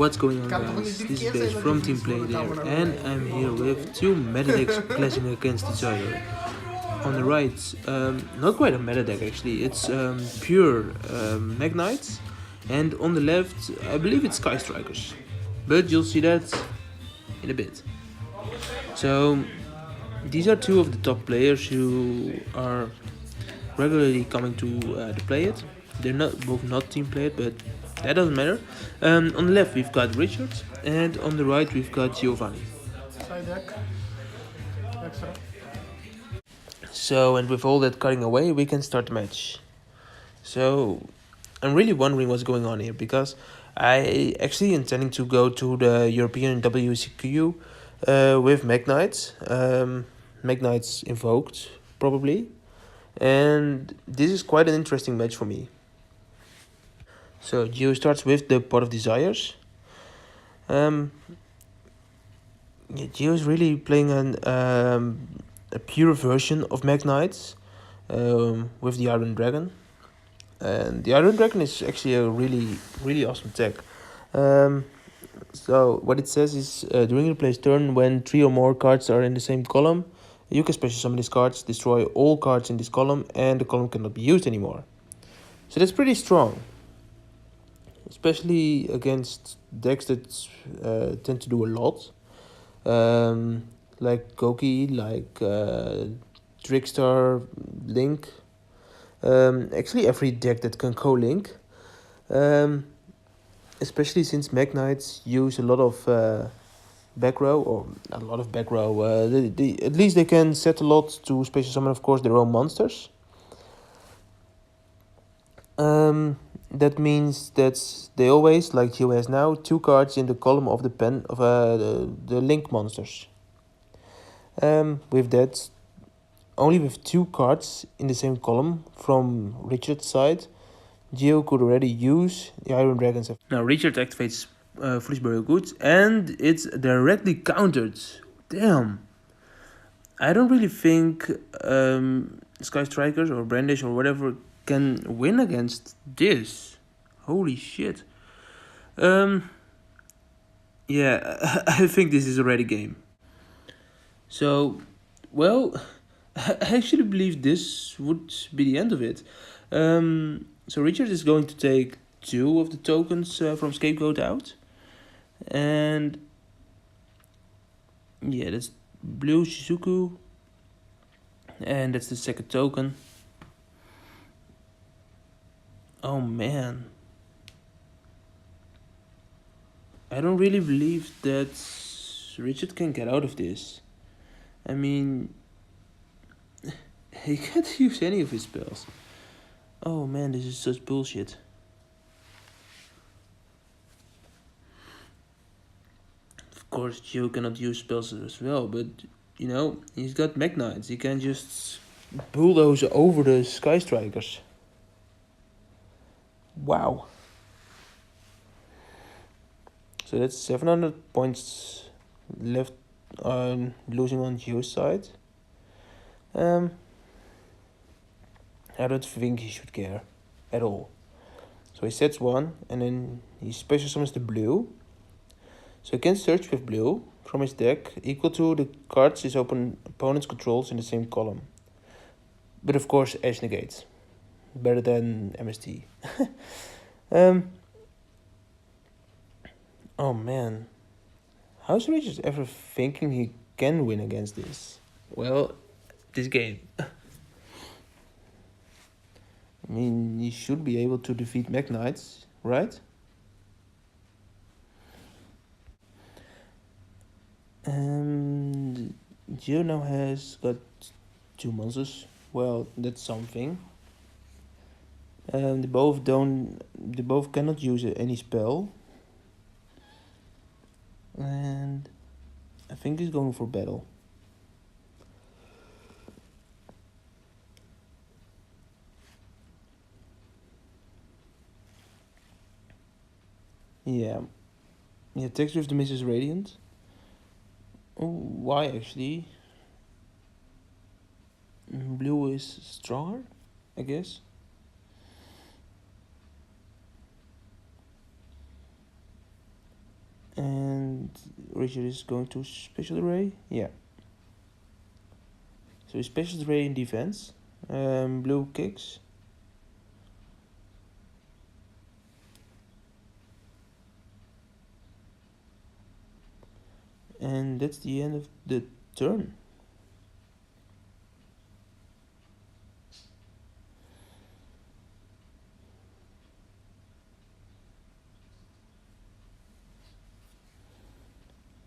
What's going on, guys? This is Base from Team Play there, and I'm here with two meta decks clashing against each other. On the right, not quite a meta deck actually, it's pure Mekk-Knights, and on the left, I believe it's Sky Strikers, but you'll see that in a bit. So, these are two of the top players who are regularly coming to play it. They're not both not team played, but that doesn't matter. On the left we've got Richard, and on the right we've got Giovanni. Side deck. Extra. So, and with all that cutting away, we can start the match. So, I'm really wondering what's going on here, because I actually intending to go to the European WCQ with Mekk-Knights. Mekk-Knights invoked, probably. And this is quite an interesting match for me. So Geo starts with the Pot of Desires. Yeah, Geo is really playing a pure version of Mekk-Knights with the Iron Dragon. And the Iron Dragon is actually a really awesome tech. So what it says is during the player's turn, when 3 or more cards are in the same column, you can special summon these cards, destroy all cards in this column, and the column cannot be used anymore. So that's pretty strong, especially against decks that tend to do a lot, like Goki, like Trickstar, Link. Actually, every deck that can co-link, especially since Mekk-Knights use a lot of back row, or not a lot of back row. At least they can set a lot to special summon, of course, their own monsters. That means that they always, like Geo has now, 2 cards in the column of the pen of the link monsters. With that, only with 2 cards in the same column from Richard's side, Geo could already use the Iron Dragons. Now Richard activates Foolish Burial Goods, and it's directly countered. Damn. I don't really think Sky Strikers or Brandish or whatever can win against this. Holy shit. Yeah, I think this is already game. So, well, I actually believe this would be the end of it. So Richard is going to take 2 of the tokens from Scapegoat out. And yeah, that's blue Shizuku. And that's the second token. Oh man. I don't really believe that Richard can get out of this. I mean, he can't use any of his spells. Oh man, this is such bullshit. Of course, Geo cannot use spells as well, but you know, he's got Mekk-Knights. He can just bulldoze over the Sky Strikers. Wow. So that's 700 points left losing on Geo's side. I don't think he should care at all. So he sets 1, and then he special summons the blue. So he can search with blue from his deck, equal to the cards his opponent's controls in the same column. But of course, Edge negates. Better than MST. Oh man. How's Richard ever thinking he can win against this? Well, this game. I mean, he should be able to defeat Mekk-Knights, right? And Geo now has got 2 monsters. Well, that's something. They both cannot use any spell. And I think he's going for battle. Yeah. He attacks with the Mrs. Radiant. Oh, why actually? Blue is stronger, I guess. And Richard is going to special array. Yeah. So he special array in defense. Blue kicks. And that's the end of the turn.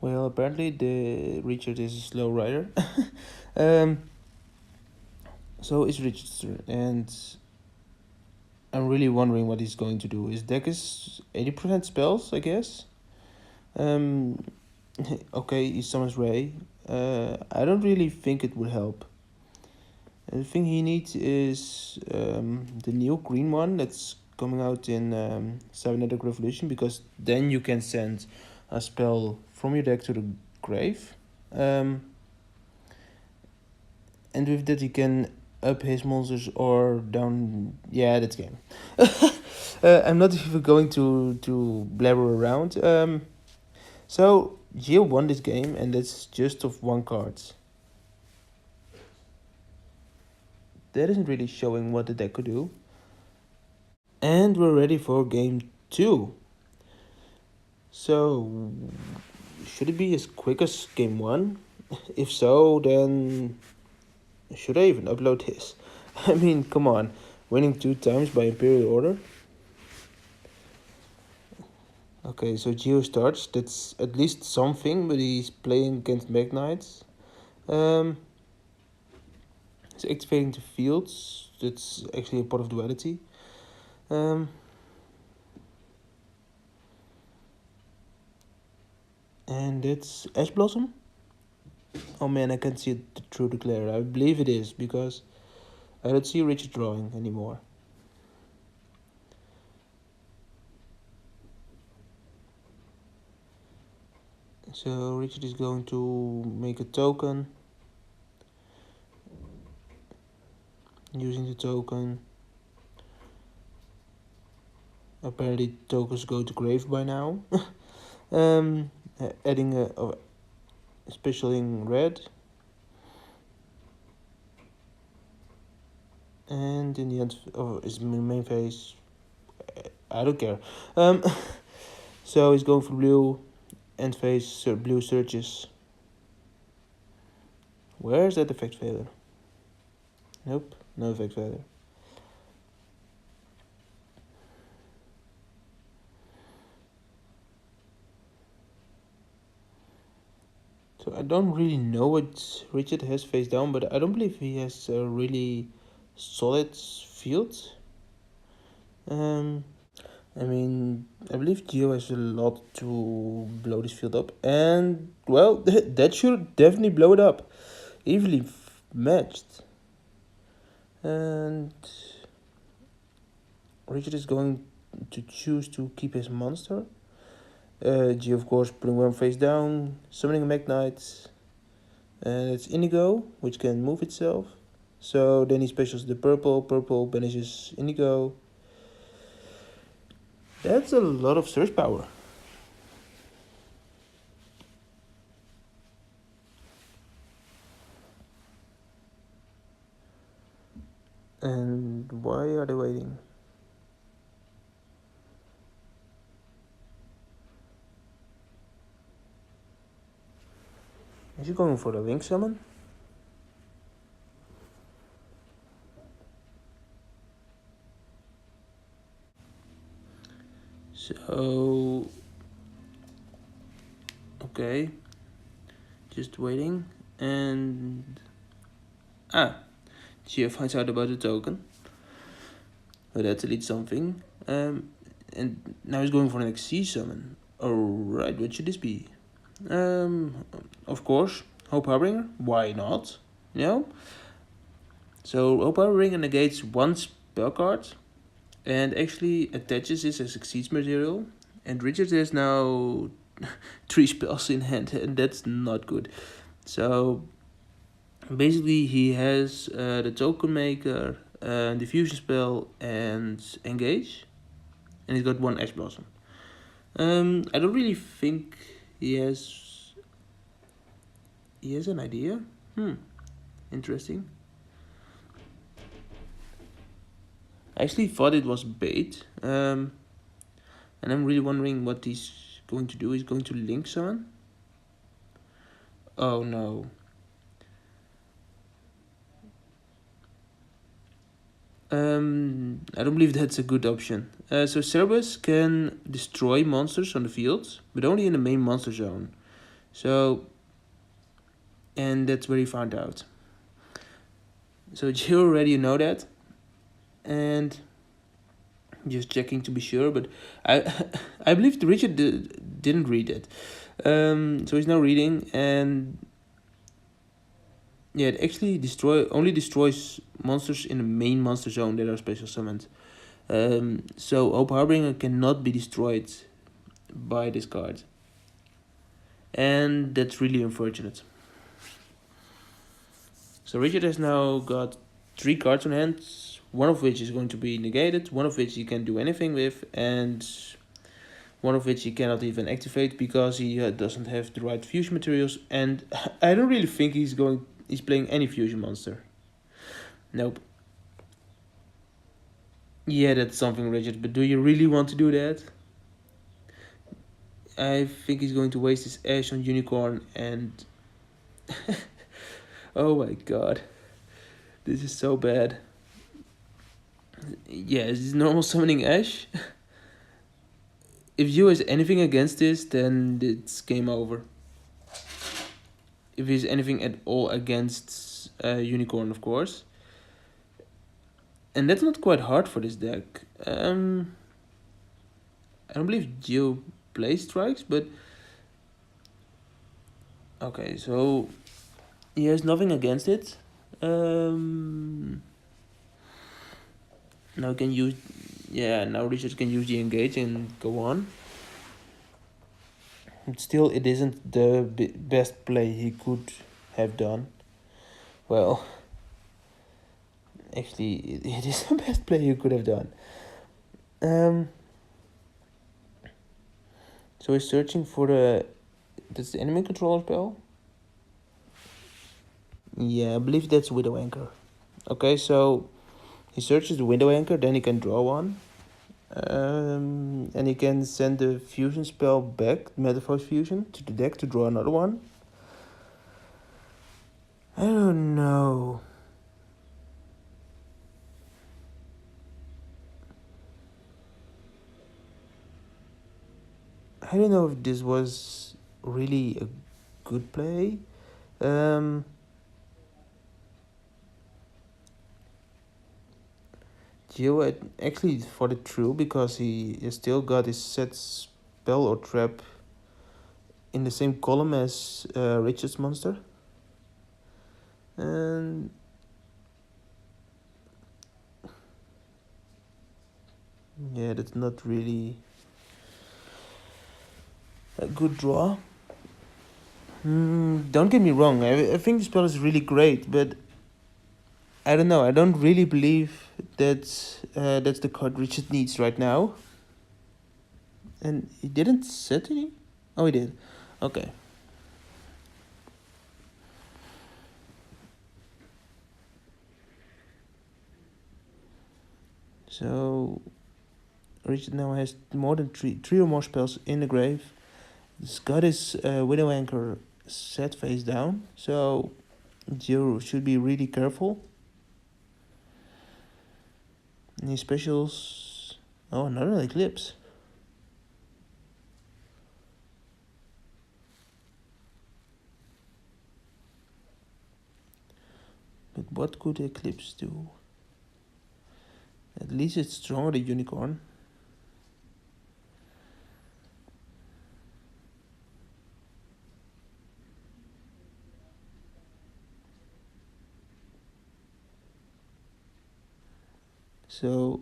Well, apparently the Richard is a slow rider. So it's Richard's turn, and I'm really wondering what he's going to do. His deck is 80% spells, I guess. Okay, he summons Ray. I don't really think it will help. The thing he needs is the new green one that's coming out in Cybernetic Revolution, because then you can send a spell from your deck to the grave. And with that you can up his monsters or down. Yeah, that's game. I'm not even going to blabber around. So Gio won this game, and that's just of one card. That isn't really showing what the deck could do. And we're ready for game 2. So, should it be as quick as game 1? If so, then should I even upload this? I mean, come on, winning 2 times by Imperial Order? Okay, so Geo starts, that's at least something, but he's playing against Mekk-Knights. He's activating the fields, that's actually a pot of duality. And it's Ash Blossom? Oh man, I can't see it through the glare. I believe it is, because I don't see Richard drawing anymore. So Richard is going to make a token. Using the token. Apparently tokens go to grave by now. Adding a special in red. And in the end of his main phase, I don't care. So he's going for blue. End phase, blue searches. Where's that effect failure? Nope, no effect failure. So I don't really know what Richard has face down, but I don't believe he has a really solid field. I mean, I believe Geo has a lot to blow this field up, and well, that should definitely blow it up. Evenly matched. And Richard is going to choose to keep his monster. Geo, of course, putting one face down, summoning a Mekk-Knight. And it's Indigo, which can move itself. So then he specials the purple, purple banishes Indigo. That's a lot of search power. And why are they waiting? Is he going for the link summon? So, okay, just waiting, and Gia finds out about the token. But that's at least something. And now he's going for an XC summon. Alright, what should this be? Of course, Hope Harbinger. Why not? You know? So Hope Harbinger negates one spell card and actually attaches this as Exceeds material. And Richard has now 3 spells in hand, and that's not good. So basically he has the token maker, diffusion spell, and engage, and he's got 1 Ash Blossom. I don't really think he has an idea. Interesting. I actually thought it was bait. And I'm really wondering what he's going to do. He's going to link summon. Oh no. I don't believe that's a good option. So Cerberus can destroy monsters on the field, but only in the main monster zone. So, and that's where he found out. So you already know that, and just checking to be sure. But I, I believe Richard didn't read it. So he's now reading, and yeah, it actually only destroys monsters in the main monster zone that are special summoned. So Hope Harbinger cannot be destroyed by this card. And that's really unfortunate. So Richard has now got 3 cards on hand, one of which is going to be negated, one of which he can do anything with, and one of which he cannot even activate because he doesn't have the right fusion materials, and I don't really think he's playing any fusion monster. Nope. Yeah, that's something, Richard, but do you really want to do that? I think he's going to waste his Ash on Unicorn and... oh my god. This is so bad. Yeah, is this normal summoning Ash? If Yu has anything against this, then it's game over. If he's anything at all against Unicorn, of course. And that's not quite hard for this deck. I don't believe Yu plays strikes, but... okay, so... he has nothing against it. Now can use... yeah, now Richard can use the engage and go on. But still, it isn't the best play he could have done. Well, actually, it is the best play he could have done. So he's searching for the... that's the enemy controller spell? Yeah, I believe that's Widow Anchor. Okay, so he searches the Window Anchor, then he can draw one. And he can send the fusion spell back, Metaphors Fusion, to the deck to draw another one. I don't know. I don't know if this was really a good play. Gio actually thought it through because he still got his set spell or trap in the same column as Richard's monster. And yeah, that's not really a good draw. Don't get me wrong, I think the spell is really great, but I don't know, I don't really believe that's the card Richard needs right now. And he didn't set any? Oh, he did. Okay. So Richard now has more than three or more spells in the grave. He's got his Widow Anchor set face down, so you should be really careful. And his specials... oh, another Eclipse. But what could Eclipse do? At least it's stronger than Unicorn. So,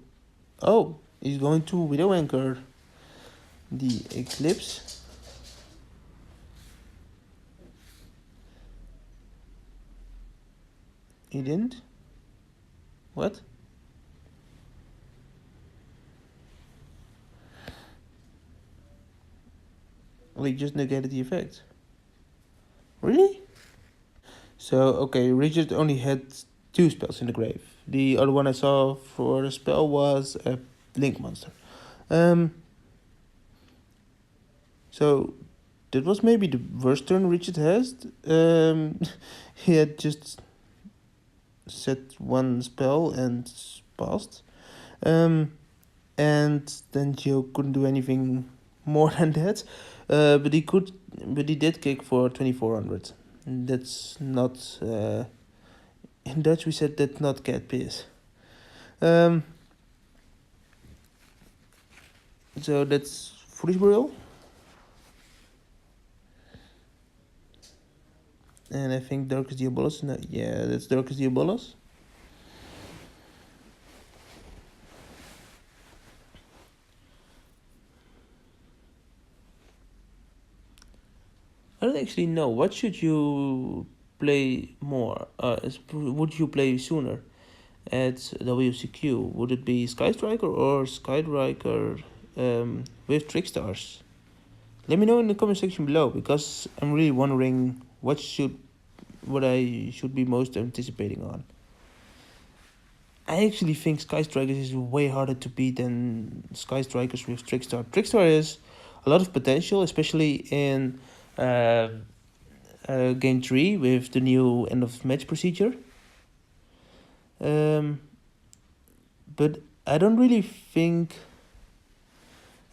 oh, he's going to Widow Anchor the Eclipse. He didn't? What? Well, he just negated the effect. Really? So, okay, Richard only had 2 spells in the grave. The other one I saw for the spell was a Link monster. So, that was maybe the worst turn Richard has. He had just set 1 spell and passed. And then Joe couldn't do anything more than that. But he did kick for 2400. That's not, in Dutch we said that's not cat piss. So that's Foolish Burial. And I think Darkest Diabolus. No, yeah, that's Darkest Diabolus. I don't actually know. What should you play more? Would you play sooner at WCQ? Would it be Sky Striker or Sky Striker with Trickstars? Let me know in the comment section below, because I'm really wondering what I should be most anticipating on. I actually think Sky Strikers is way harder to beat than Sky Strikers with Trickstar. Trickstar has a lot of potential, especially in game 3 with the new end of match procedure. But I don't really think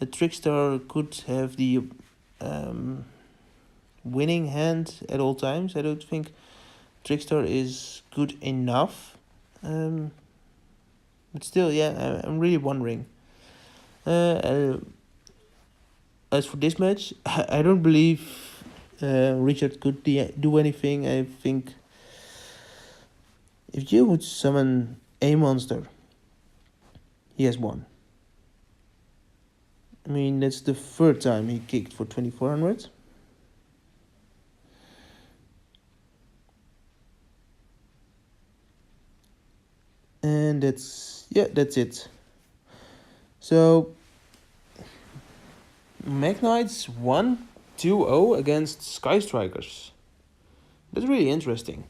a Trickstar could have the winning hand at all times. I don't think Trickstar is good enough. But still, yeah, I'm really wondering. As for this match, I don't believe Richard could do anything. I think if you would summon a monster, he has won. I mean, that's the 3rd time he kicked for 2400. And that's it. So, Mekk-Knights won 2-0 against Sky Strikers. That's really interesting.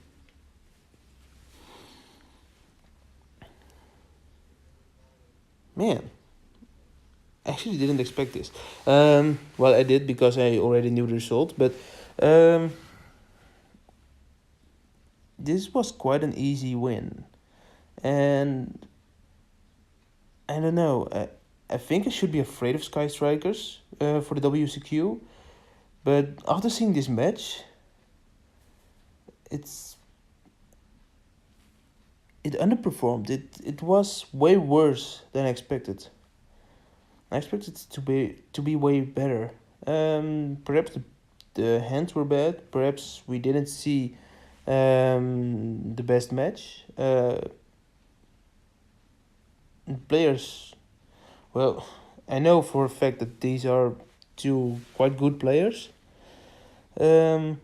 Man, I actually didn't expect this. Well, I did because I already knew the result, but this was quite an easy win. And I don't know, I think I should be afraid of Sky Strikers for the WCQ, but after seeing this match, it underperformed. It was way worse than I expected. I expected it to be way better. Perhaps the hands were bad. Perhaps we didn't see the best match. Players, well, I know for a fact that these are 2 quite good players. Yeah,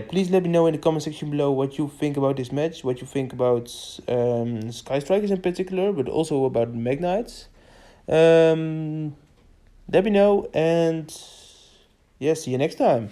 please let me know in the comment section below what you think about this match, what you think about Sky Strikers in particular, but also about Mekk-Knights. Let me know, and yeah, see you next time.